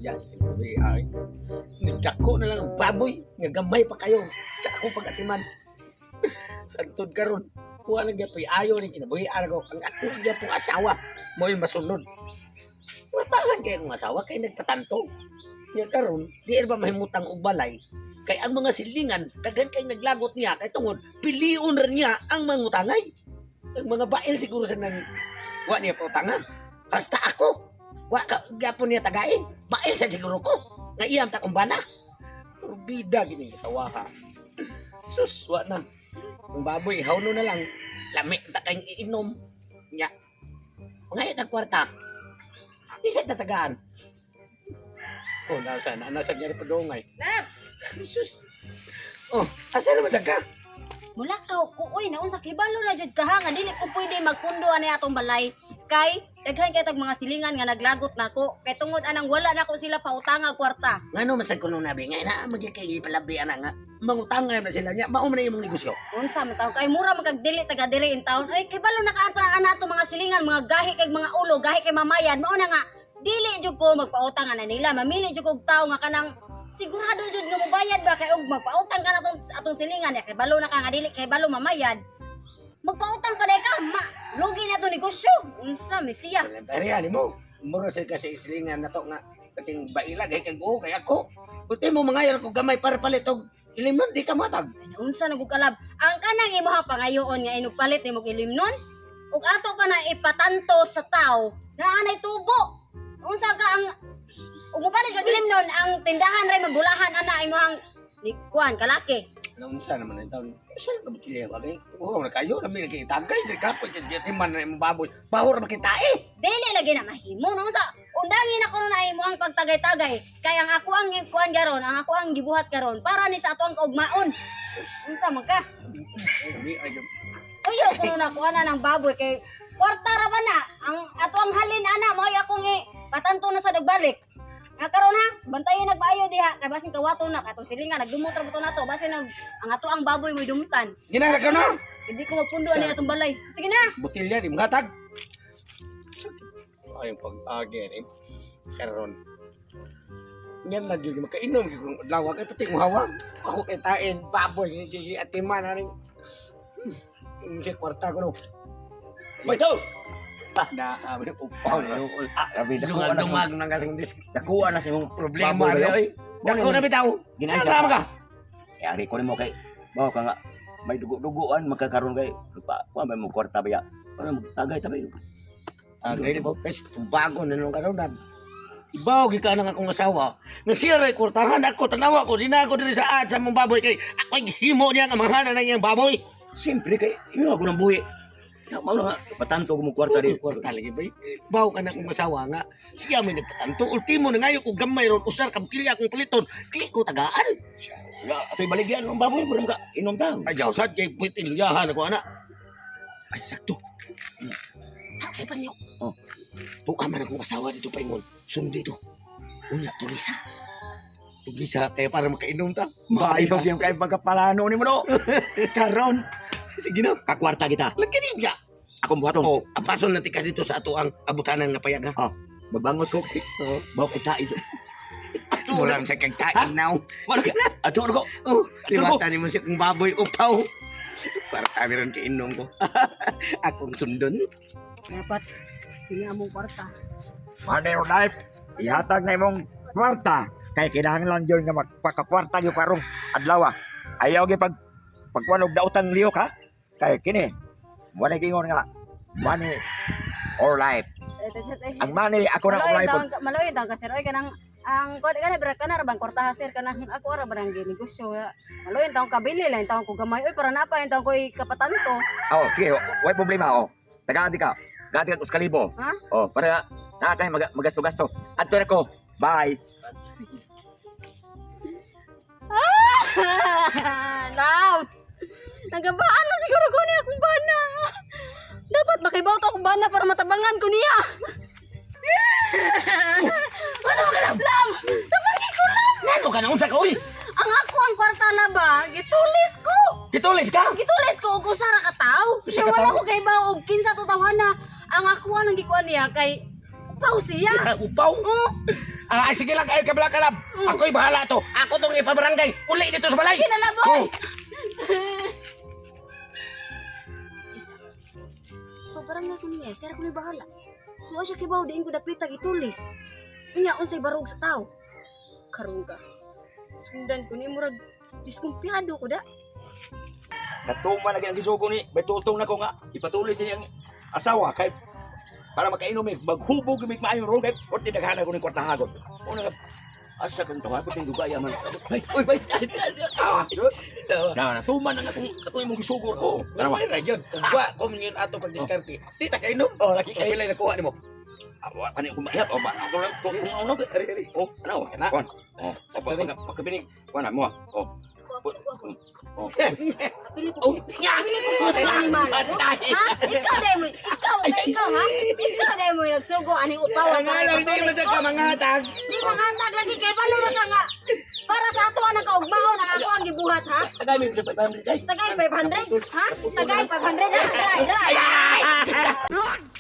Yan, ay. Nagdako na lang ang baboy. Ngagamay pa kayo. Sa akong pag-atiman. Hantod karon. Kuha lang gapoy. Ayaw rin kinabuhi. Araw ang akong gapong asawa. Mo yung masunod. Matalan kayo ng asawa. Kaya nagpatanto. Nga karon, di ba mahimutang og balay. Kay ang mga silingan, daghan kay naglagot niya. Kay tungod, piliun rin niya ang mangutangay. Ang mga bail siguro sa nang wa niya pa utanga. Basta ako. Wa ka gyapon niya tagain. Bail sa siguro ko. Nga iyam ta kumbana. Bida gini sa waha. Sus, wa na. Ang baboy hawno na lang. Lami ta kay iinom. Nya. Ngayon ang kwarta. Di sa tatagaan. Oh, nasa niya pa dongay. Lab, Sus. Oh, asa naman ka? mulakaw ko oy naon sa kibalo na jud ka ha nga dili ko pwede magpundo ani atong balay. Kay daghan kay tag mga silingan nga naglagot nako. Kay tungod anang wala nako sila pautanga kwarta. Ngano man sa kuno nabi nga na magikay palabi ana nga. Mangutangay na sila niya. Mao man na imong negosyo. Unsa man taw kay mura man kag dili taga diri in town. Ay kibalo nakaatra ana ato mga silingan, mga gahi kay mga ulo, gahi kay mamayan. Mao na nga dili jud ko magpautang ana nila. Mamili jud kog tawo nga kanang sigurado jud nga mobayad ba kay og magpautang ka na atong silingan ya kay balo na ka nga dili kay balo mamayad. Magpautang ka ka, lugi na to negosyo. Unsa mesiya? Pero yan mo. Mura sa kasi islingan na to nga. Kating bailag ay kag buo kay ako. Kunti mo mangayon ko gamay para palit og ilimnon di ka matag. Unsa nagugkalab? Ang kanang imuha pangayoon nga inugpalit nimo ilimnon ug ato pa na ipatanto sa tawo na anay tubo. Unsa ka ang umupalit kag ilimnon ang tindahan ray mabulahan ana imuhang kuan kalaki. Naunsa naman ang taon. Saan ka butiliya ba kay? Oo, na kayo kami nakitagay di ka pa jud man na imong baboy. Bahor makita eh. Dili lagi na mahimo no sa undangin ako na imuhang pagtagay-tagay kay ang ako ang kuan garon, ang ako ang gibuhat karon para ni sa ato ang kaugmaon. Unsa man ka? Uyo kuno na kuha na ng baboy kay kwarta ra ba na ang ato ang halin ana mo akong patanto na sa nagbalik. Nga karon ha, bantayan nagpaayo diha kay basin kawato na katong silingan nagdumot ra buto nato basin ang ato ang baboy mo dumutan. Ginala ka na. Hindi ko magpundo ani atong balay. Sige na. Butilya di mgatag. Ay pag-agi ni karon. Yan na gyud makainom gyud adlaw kay pati mo hawak. Ako kay tain baboy ni sige atiman na rin. Sige kwarta ko no. Baito. Na amin upaw no. Grabe Dumag nang kasing dis. dakuha na sa imong Problema rin oy. Dako na bitaw. Ginansya Tama ka. Yari ko nimo kay bawo ka nga may dugo-dugoan magkakaroon kay lupa wa may mo kwarta ba ya. Para magtagay tabi. Agay mo pes bago na nung karon na. Ibaw gika nang akong asawa. Nga siya ray kurtahan ako tanawa ko dina ako diri sa sa mong baboy kay ako himo niya nga manghana na iyang baboy. Siyempre kay imo ako nang buhi. Ya mao nga patanto ko mo kwarta di. Kwarta lagi bay. Baw ka na akong asawa nga. Siya may nagpatanto. Ultimo na ngayon kung gamay ron usar kam kilya akong paliton. Klik ko tagaan. Ya atoy baligyan ang baboy mo ka inom ta. Ay jawsat kay putin luyahan ako ana. Ay sakto. Kay pa niyo. Oh. Tuwa man akong asawa dito pa imon. Sundo dito. Unya tulisa. Tulisa kaya para makainom ta. Maayog yung kay pagkapalano nimo no. Karon Sige na. kakwarta kita. Lagkanin niya. Akong buhaton. Oh, apasol na tikas dito sa ato ang abutanan na payag ha. Magbangot ko. Oo. Bawo kay tayo. Murang sa kagtain now. Wala ka. Ato ko. Oh, Ato ko. liwatan ni mo siya kung baboy upaw. Para kami rin kainom ko. Akong sundon. Dapat pili among kwarta. Money or life. Ihatag na imong kwarta. Kay kinahanglan yun nga magpakakwarta yung karong adlaw. Ayaw gi pagkuan og dautan liyok ha. Kay kini. Wala gingon nga money or life. Ang money ako na or life. Maloy daw kasi roy kanang ang kod kana bra kana ra bang kwarta sir kanang ako ra barang ginegosyo. Maloy taong kabili lang taong ko gamay oy para napa taong ko kapatanto. Oh, sige, wala problema oh. Tagaan di ka. Gati ka uskalibo. Ha? Oh, para na kay magasto-gasto. Adto na ko. Bye. Loud. Nagabaan na siguro ko niya akong bana. Dapat makibaw to akong bana para matabangan ko niya. Ano ka lang? Lam! Tabagi ko lang! Ano ka na unsa ka uy? Ang ako ang kwarta na ba? Gitulis ko! Gitulis ka? Gitulis ko og usa ra ka tawo. Usa Siya ka wala tawo? ko kay ba og kinsa to tawhana. Ang ako ang gikuan niya kay upaw siya. Upaw. Oh, Ay, sige lang, ay, kabla kalab. Ako'y bahala to. Ako tong ipabarangay. Uli dito sa balay. kinala boy. Oh. Pabarang na ko niya, sir ko ni bahala. Wa siya kibaw diin ko dapitag itulis. Unya unsay barog sa tao. Karon ka. Sundan ko ni murag diskumpiyado ko da. Natuman lagi ang gisugo ni. Betutong na ko nga. Ipatuloy siya ang asawa kay para makainom eh. Maghubog yung maayong rong kay o tinaghanan ko ng kwartahagon. Una nga, asa kang tawa, pati yung gaya man. Ay, uy, bay, natuman na nga kung imong gisugo ko. Ano ba yun? Wa, kung yun ato pag-diskarte. Di ta kainom. Oh, laki kayo lang nakuha ni mo. Awa, panik ko mahiyap. O, ba, ako lang, kung ano, ari. O, ano, Kana? kuan. O, sa pagkapinig, kuan na mo. O, o. Pili ko. Pili ko ko animal. Ha? Ikaw dai mo. Ikaw ha? Ikaw dai mo nagsugo aning upawan. Nga lang, di man sa kamangatag. Di mangantag lagi kay balo na ka nga. Para sa ato ang nakaugmaon ang ako ang gibuhat ha. Tagay mo sa 500 ay. Tagay 500 ha? Tagay 500 ha. Dai.